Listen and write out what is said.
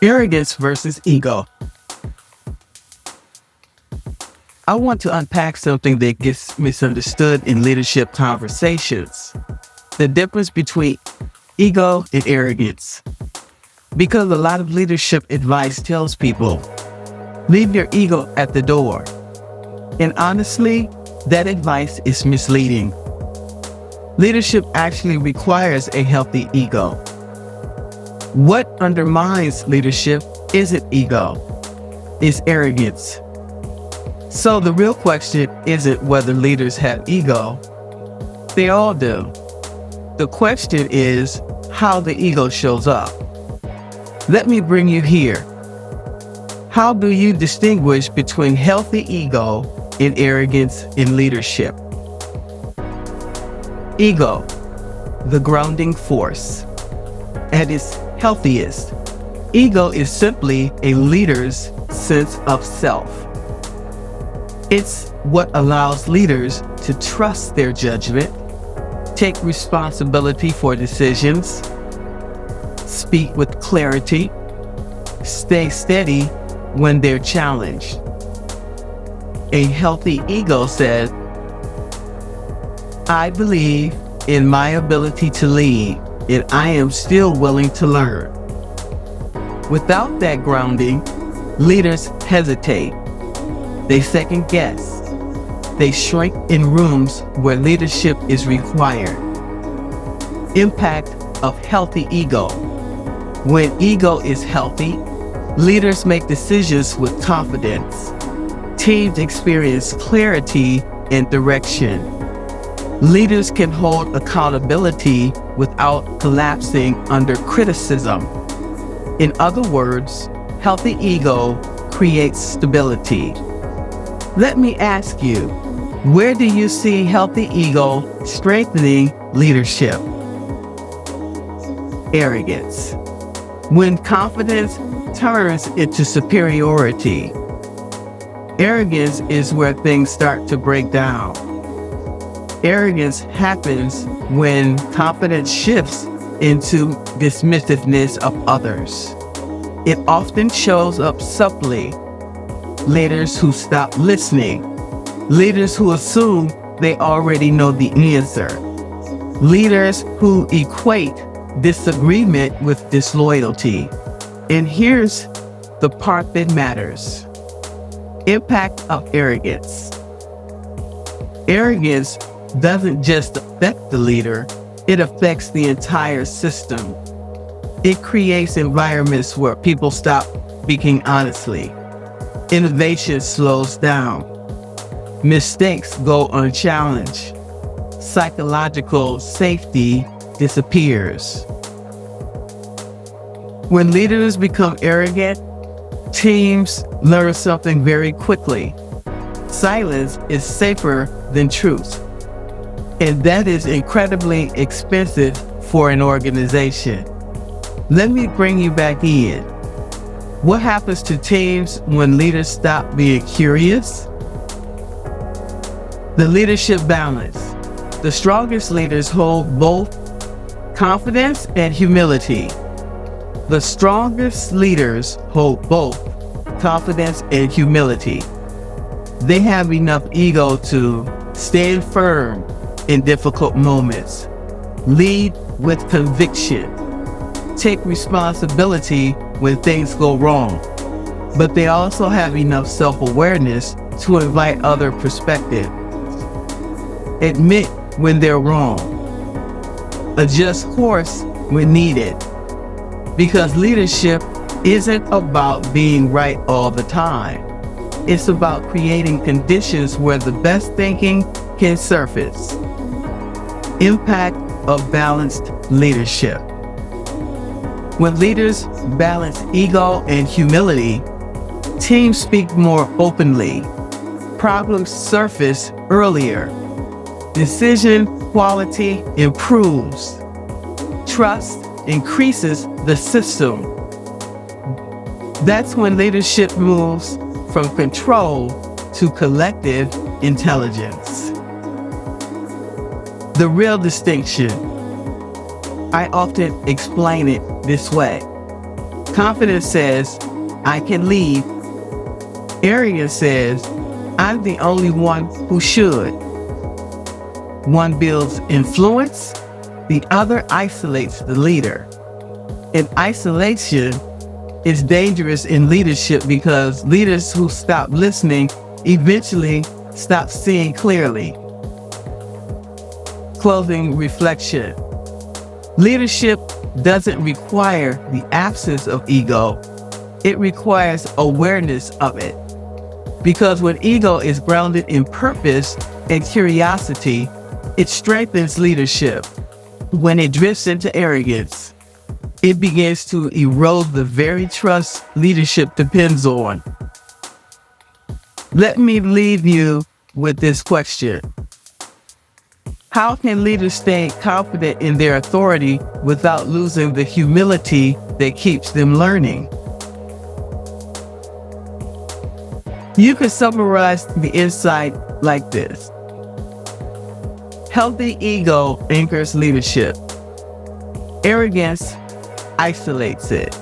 Arrogance versus ego. I want to unpack something that gets misunderstood in leadership conversations. The difference between ego and arrogance. Because a lot of leadership advice tells people, leave your ego at the door. And honestly, that advice is misleading. Leadership actually requires a healthy ego. What undermines leadership isn't ego, it's arrogance. So the real question isn't whether leaders have ego. They all do. The question is how the ego shows up. Let me bring you here. How do you distinguish between healthy ego and arrogance in leadership? Ego, the grounding force. At its healthiest, ego is simply a leader's sense of self. It's what allows leaders to trust their judgment, take responsibility for decisions, speak with clarity, stay steady when they're challenged. A healthy ego says, I believe in my ability to lead, and I am still willing to learn. Without that grounding, leaders hesitate. They second guess. They shrink in rooms where leadership is required. Impact of healthy ego. When ego is healthy, leaders make decisions with confidence. Teams experience clarity and direction. Leaders can hold accountability without collapsing under criticism. In other words, healthy ego creates stability. Let me ask you, where do you see healthy ego strengthening leadership? Arrogance. When confidence turns into superiority. Arrogance is where things start to break down. Arrogance happens when confidence shifts into dismissiveness of others. It often shows up subtly. Leaders who stop listening. Leaders who assume they already know the answer. Leaders who equate disagreement with disloyalty. And here's the part that matters. Impact of arrogance. Arrogance doesn't just affect the leader, it affects the entire system. It creates environments where people stop speaking honestly. Innovation slows down. Mistakes go unchallenged. Psychological safety disappears. When leaders become arrogant, teams learn something very quickly. Silence is safer than truth. And that is incredibly expensive for an organization. Let me bring you back in. What happens to teams when leaders stop being curious? The leadership balance. The strongest leaders hold both confidence and humility. The strongest leaders hold both confidence and humility. They have enough ego to stand firm in difficult moments, lead with conviction, take responsibility when things go wrong, but they also have enough self-awareness to invite other perspectives, admit when they're wrong, adjust course when needed, because leadership isn't about being right all the time. It's about creating conditions where the best thinking can surface. Impact of balanced leadership. When leaders balance ego and humility, teams speak more openly. Problems surface earlier. Decision quality improves. Trust increases the system. That's when leadership moves from control to collective intelligence. The real distinction. I often explain it this way. Confidence says, I can lead. Arrogance says, I'm the only one who should. One builds influence, the other isolates the leader. And isolation is dangerous in leadership because leaders who stop listening eventually stop seeing clearly. Closing reflection. Leadership doesn't require the absence of ego. It requires awareness of it. Because when ego is grounded in purpose and curiosity, it strengthens leadership. When it drifts into arrogance, it begins to erode the very trust leadership depends on. Let me leave you with this question. How can leaders stay confident in their authority without losing the humility that keeps them learning? You can summarize the insight like this. Healthy ego anchors leadership. Arrogance isolates it.